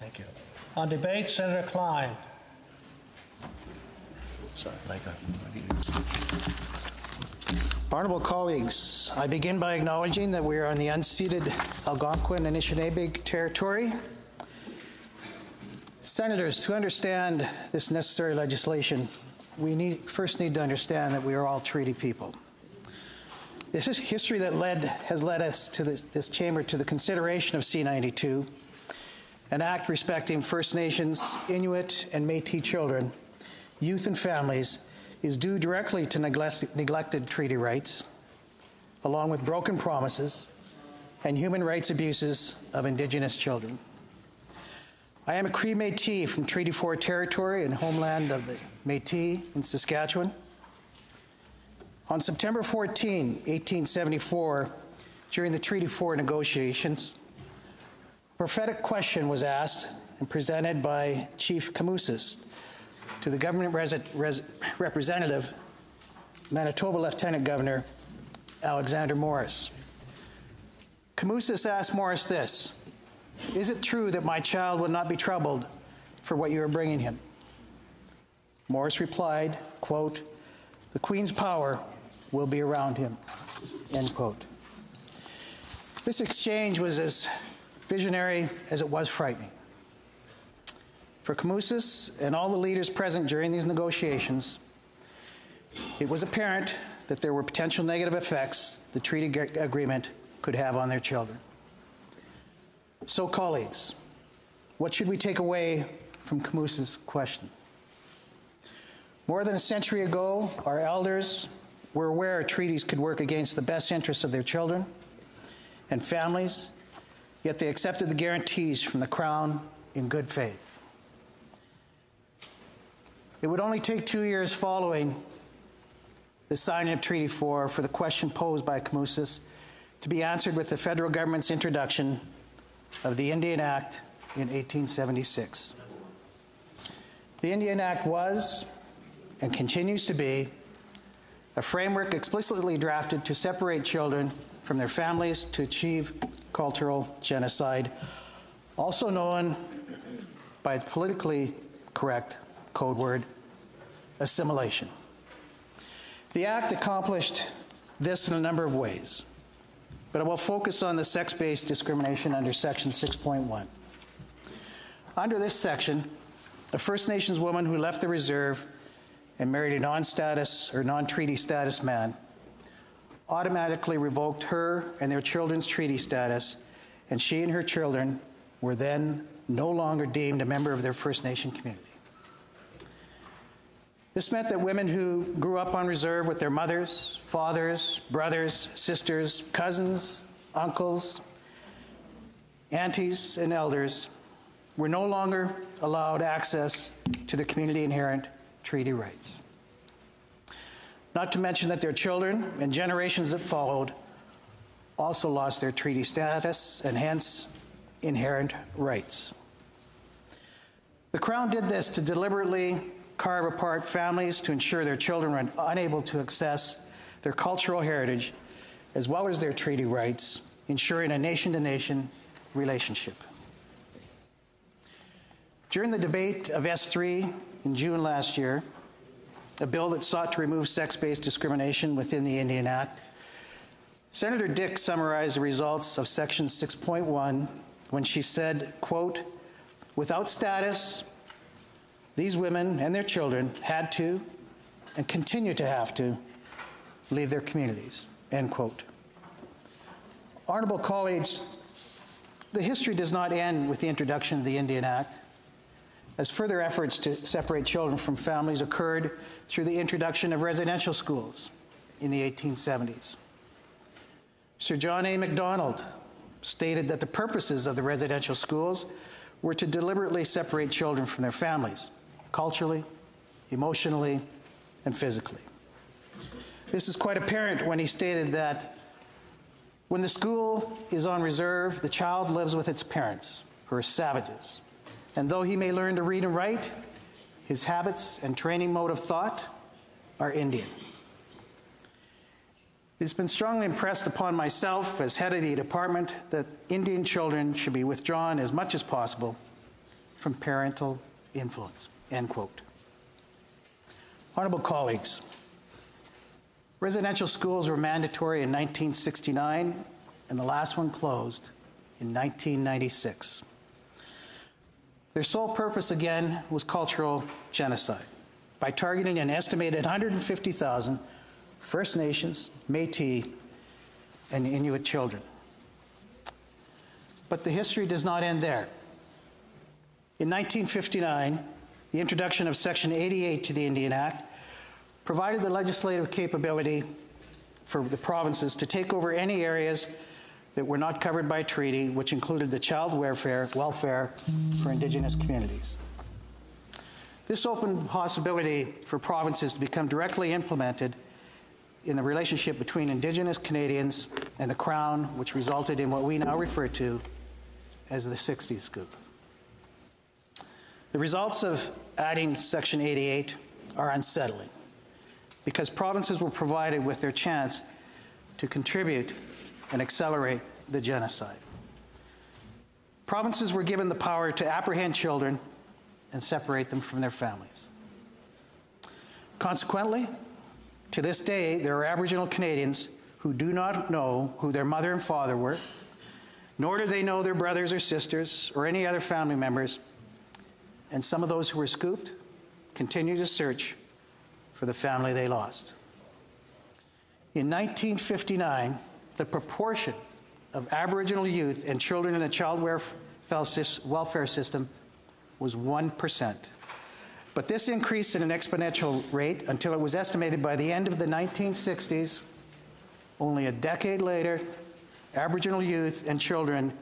Thank you. On debate, Senator Klein. Sorry, Honourable colleagues, I begin by acknowledging that we are on the unceded Algonquin and Anishinaabe territory. Senators, to understand this necessary legislation, we first need to understand that we are all treaty people. This is history that has led us to this chamber to the consideration of C-92, an act respecting First Nations, Inuit and Métis children, youth and families, is due directly to neglected treaty rights, along with broken promises and human rights abuses of Indigenous children. I am a Cree Métis from Treaty 4 territory and homeland of the Métis in Saskatchewan. On September 14, 1874, during the Treaty 4 negotiations, a prophetic question was asked and presented by Chief Camusis to the government representative, Manitoba Lieutenant Governor Alexander Morris. Camusis asked Morris this: "Is it true that my child will not be troubled for what you are bringing him?" Morris replied, quote, "The Queen's power will be around him," end quote. This exchange was as visionary as it was frightening. For Camusis and all the leaders present during these negotiations, it was apparent that there were potential negative effects the treaty agreement could have on their children. So, colleagues, what should we take away from Camusis' question? More than a century ago, our elders were aware treaties could work against the best interests of their children and families, yet they accepted the guarantees from the Crown in good faith. It would only take 2 years following the signing of Treaty 4 for the question posed by Camusis to be answered with the federal government's introduction of the Indian Act in 1876. The Indian Act was, and continues to be, a framework explicitly drafted to separate children from their families to achieve cultural genocide, also known by its politically correct code word, assimilation. The Act accomplished this in a number of ways, but I will focus on the sex-based discrimination under Section 6.1. Under this section, a First Nations woman who left the reserve and married a non-status or non-treaty status man automatically revoked her and their children's treaty status, and she and her children were then no longer deemed a member of their First Nation community. This meant that women who grew up on reserve with their mothers, fathers, brothers, sisters, cousins, uncles, aunties, and elders were no longer allowed access to the community inherent treaty rights. Not to mention that their children and generations that followed also lost their treaty status and hence inherent rights. The Crown did this to deliberately carve apart families to ensure their children were unable to access their cultural heritage as well as their treaty rights, ensuring a nation-to-nation relationship. During the debate of S3 in June last year, a bill that sought to remove sex-based discrimination within the Indian Act, Senator Dick summarized the results of Section 6.1 when she said, quote, "Without status, these women and their children had to and continue to have to leave their communities," end quote. Honorable colleagues, the history does not end with the introduction of the Indian Act, as further efforts to separate children from families occurred through the introduction of residential schools in the 1870s. Sir John A. Macdonald stated that the purposes of the residential schools were to deliberately separate children from their families, culturally, emotionally, and physically. This is quite apparent when he stated that when the school is on reserve, the child lives with its parents, who are savages. And though he may learn to read and write, his habits and training mode of thought are Indian. It's been strongly impressed upon myself as head of the department that Indian children should be withdrawn as much as possible from parental influence, end quote. Honorable colleagues, residential schools were mandatory in 1969, and the last one closed in 1996. Their sole purpose, again, was cultural genocide by targeting an estimated 150,000 First Nations, Métis, and Inuit children. But the history does not end there. In 1959, the introduction of Section 88 to the Indian Act provided the legislative capability for the provinces to take over any areas that were not covered by treaty, which included the child welfare for Indigenous communities. This opened the possibility for provinces to become directly implemented in the relationship between Indigenous Canadians and the Crown, which resulted in what we now refer to as the 60s Scoop. The results of adding Section 88 are unsettling because provinces were provided with their chance to contribute and accelerate the genocide. Provinces were given the power to apprehend children and separate them from their families. Consequently, to this day, there are Aboriginal Canadians who do not know who their mother and father were, nor do they know their brothers or sisters or any other family members, and some of those who were scooped continue to search for the family they lost. In 1959, the proportion of Aboriginal youth and children in the child welfare system was 1%. But this increased at an exponential rate until it was estimated by the end of the 1960s, only a decade later, Aboriginal youth and children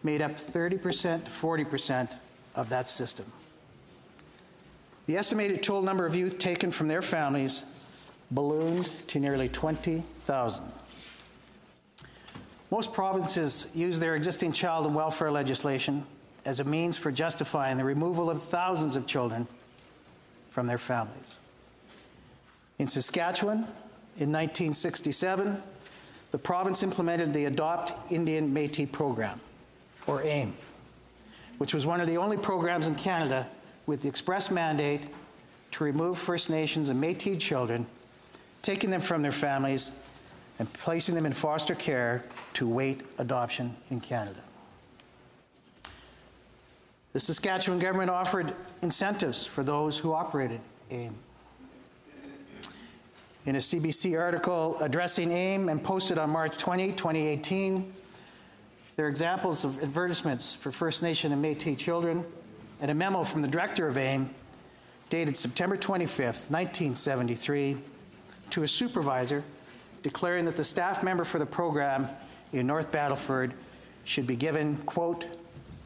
made up 30% to 40% of that system. The estimated total number of youth taken from their families ballooned to nearly 20,000. Most provinces use their existing child and welfare legislation as a means for justifying the removal of thousands of children from their families. In Saskatchewan, in 1967, the province implemented the Adopt Indian Métis program, or AIM, which was one of the only programs in Canada with the express mandate to remove First Nations and Métis children, taking them from their families and placing them in foster care to await adoption in Canada. The Saskatchewan government offered incentives for those who operated AIM. In a CBC article addressing AIM and posted on March 20, 2018, there are examples of advertisements for First Nation and Métis children and a memo from the director of AIM dated September 25th, 1973, to a supervisor declaring that the staff member for the program in North Battleford should be given, quote,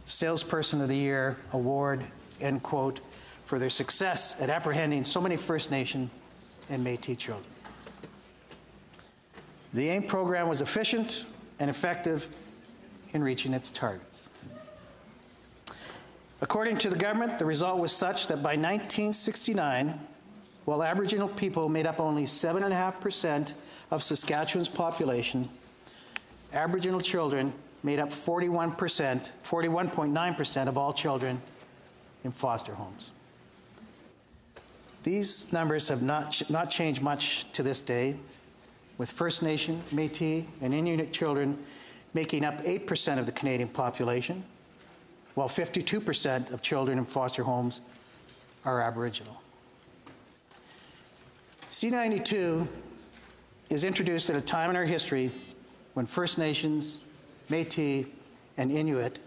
Salesperson of the Year award, end quote, for their success at apprehending so many First Nation and Métis children. The AIM program was efficient and effective in reaching its targets. According to the government, the result was such that by 1969, while Aboriginal people made up only 7.5% of Saskatchewan's population, Aboriginal children made up 41.9% of all children in foster homes. These numbers have not changed much to this day, with First Nation, Métis, and Inuit children making up 8% of the Canadian population, while 52% of children in foster homes are Aboriginal. C-92 is introduced at a time in our history when First Nations, Métis, and Inuit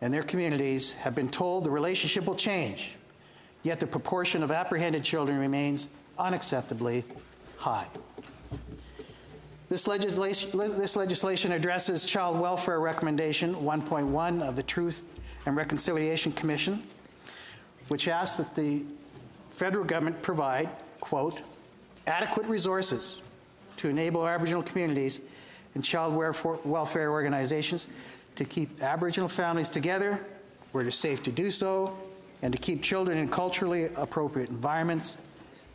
and their communities have been told the relationship will change, yet the proportion of apprehended children remains unacceptably high. This legislation addresses Child Welfare Recommendation 1.1 of the Truth and Reconciliation Commission, which asks that the federal government provide, quote, adequate resources to enable Aboriginal communities and child welfare organizations to keep Aboriginal families together where it is safe to do so, and to keep children in culturally appropriate environments,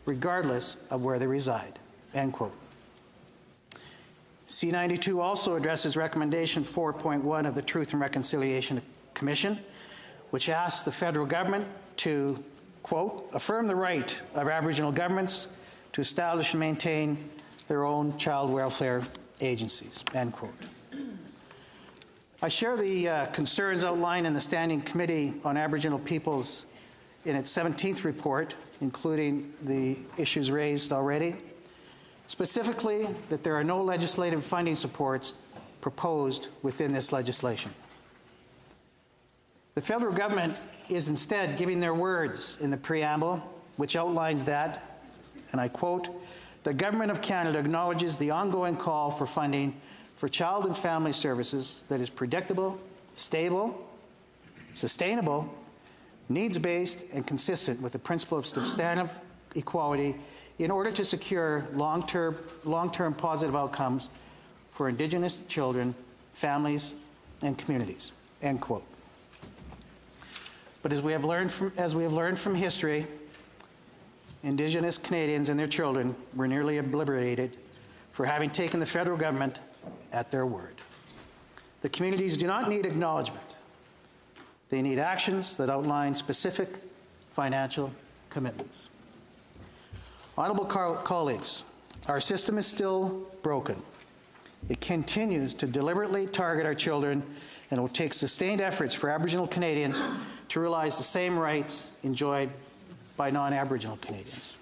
regardless of where they reside, end quote. C-92 also addresses Recommendation 4.1 of the Truth and Reconciliation Commission, which asks the federal government to, quote, affirm the right of Aboriginal governments to establish and maintain their own child welfare agencies, end quote. I share the concerns outlined in the Standing Committee on Aboriginal Peoples in its 17th report, including the issues raised already, specifically that there are no legislative funding supports proposed within this legislation. The federal government is instead giving their words in the preamble, which outlines that, and I quote, "The Government of Canada acknowledges the ongoing call for funding for child and family services that is predictable, stable, sustainable, needs-based, and consistent with the principle of substantive equality in order to secure long-term positive outcomes for Indigenous children, families, and communities," end quote. But as we have learned from history, Indigenous Canadians and their children were nearly obliterated for having taken the federal government at their word. The communities do not need acknowledgement. They need actions that outline specific financial commitments. Honourable colleagues, our system is still broken. It continues to deliberately target our children, and it will take sustained efforts for Aboriginal Canadians to realize the same rights enjoyed by non-Aboriginal Canadians.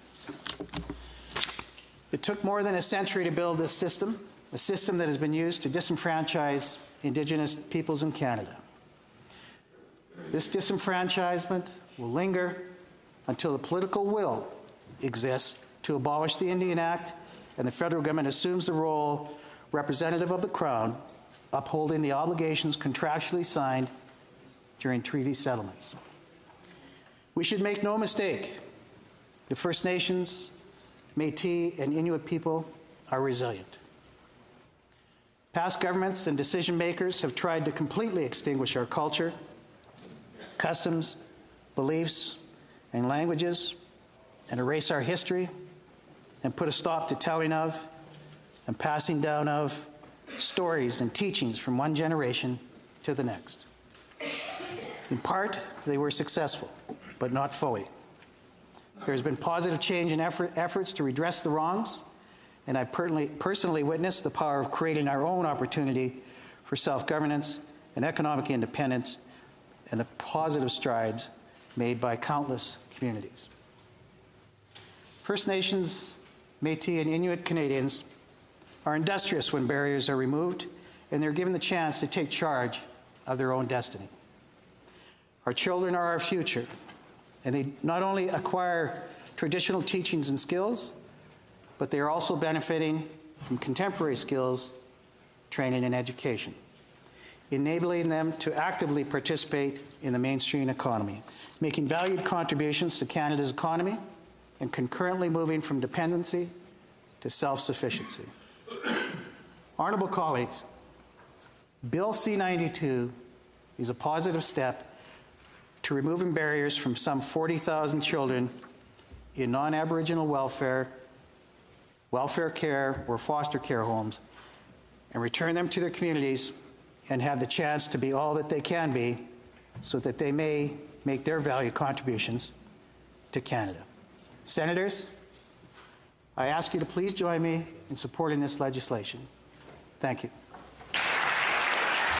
It took more than a century to build this system, a system that has been used to disenfranchise Indigenous peoples in Canada. This disenfranchisement will linger until the political will exists to abolish the Indian Act and the federal government assumes the role representative of the Crown, upholding the obligations contractually signed during treaty settlements. We should make no mistake, the First Nations, Métis, and Inuit people are resilient. Past governments and decision makers have tried to completely extinguish our culture, customs, beliefs, and languages, and erase our history, and put a stop to telling of and passing down of stories and teachings from one generation to the next. In part, they were successful, but not fully. There has been positive change in efforts to redress the wrongs, and I personally witnessed the power of creating our own opportunity for self-governance and economic independence, and the positive strides made by countless communities. First Nations, Métis, and Inuit Canadians are industrious when barriers are removed, and they're given the chance to take charge of their own destiny. Our children are our future, and they not only acquire traditional teachings and skills, but they are also benefiting from contemporary skills, training, and education, enabling them to actively participate in the mainstream economy, making valued contributions to Canada's economy, and concurrently moving from dependency to self-sufficiency. Honourable colleagues, Bill C-92 is a positive step to removing barriers from some 40,000 children in non-Aboriginal welfare care, or foster care homes, and return them to their communities and have the chance to be all that they can be so that they may make their valued contributions to Canada. Senators, I ask you to please join me in supporting this legislation. Thank you.